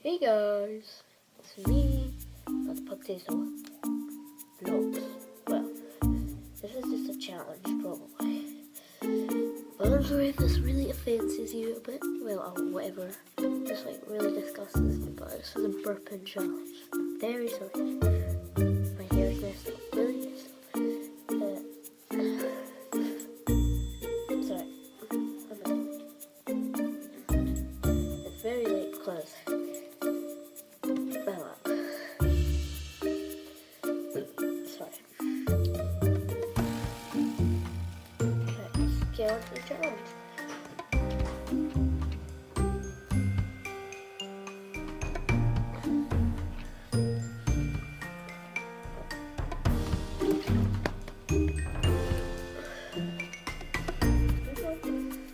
Hey guys, it's me, the potato vlogs. Well, this is just a challenge probably. But I'm sorry if this really offenses you a bit. Well, whatever. Just like really disgusts me, but this is a burping challenge. I'm very sorry. My hair is messed up, really messed up. Sorry. It's very late because sorry. Let's get on to the challenge.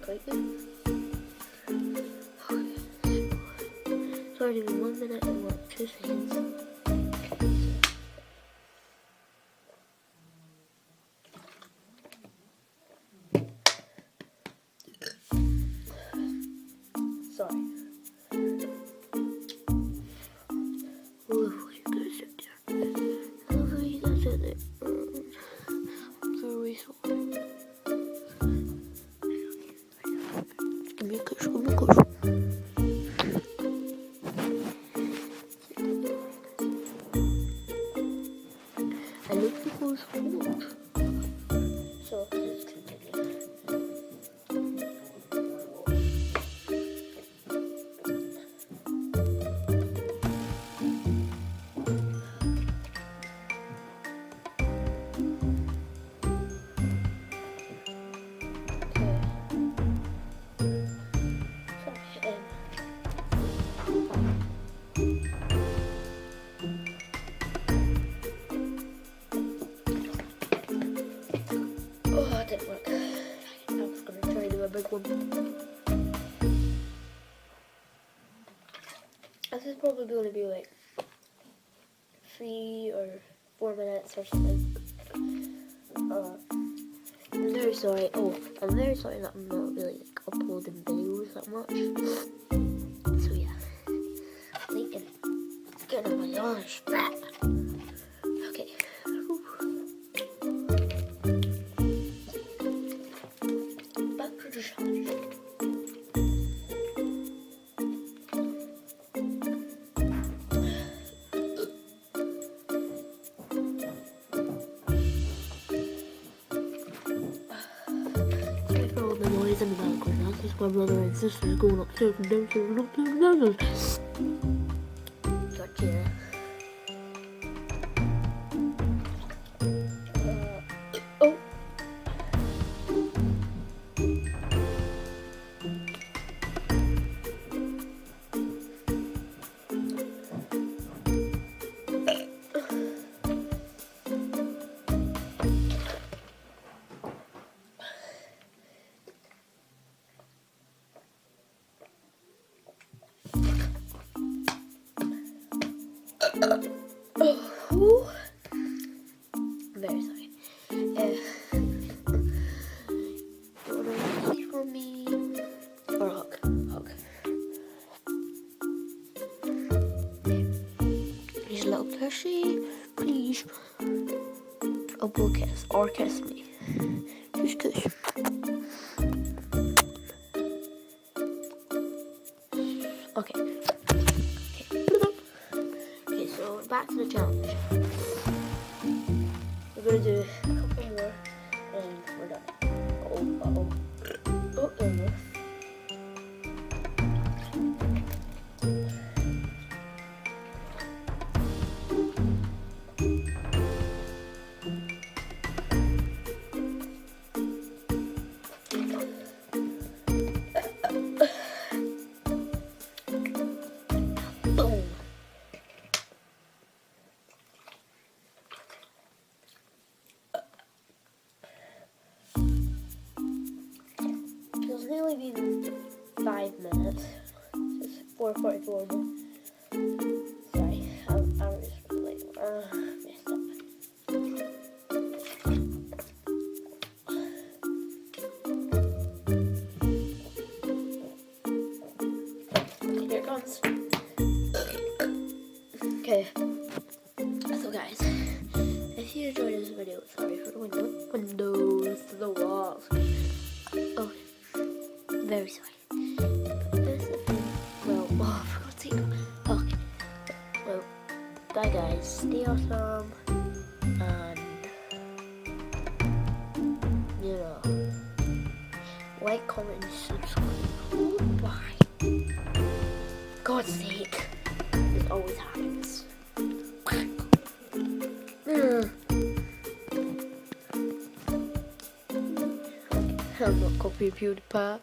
Quite good. It's already been 1 minute and 2 seconds. Sorry. I love how you guys sit there. I love how you guys sit there. I'm very sorry. Give me a kiss, give me a kiss. I love you guys so much. So, let's continue. Oh, that didn't work. I was gonna try to do a big one. This is probably going to be like 3 or 4 minutes or something. I'm very sorry. Oh, I'm very sorry that I'm not really like uploading videos that much. So yeah, it's getting on my gosh. Okay. Back to the challenge. Sorry for all the noise in the background. That's just my brother and sister going upstairs and downstairs and upstairs and downstairs. Gotcha. Oh. Oh, I'm very sorry. You want a kiss from me? Or a hug? Hug. Please, little kissy. Please. A blow kiss. Or kiss me. Just kiss. Okay. So back to the challenge. We're gonna do a couple more and we're done. Oh, there we go. Boom. It's nearly been 5 minutes. It's 4:44 now. Sorry, I'm just really messed up. Here it comes. Okay, so guys, if you enjoyed this video, sorry for the windows to the walls. Oh, very sorry. But this is, well, oh, I forgot to say, okay. Well, bye guys, stay awesome, and, you know, like, comment, and subscribe. Bye. God's sake, this always happens. I'm not copying PewDiePie.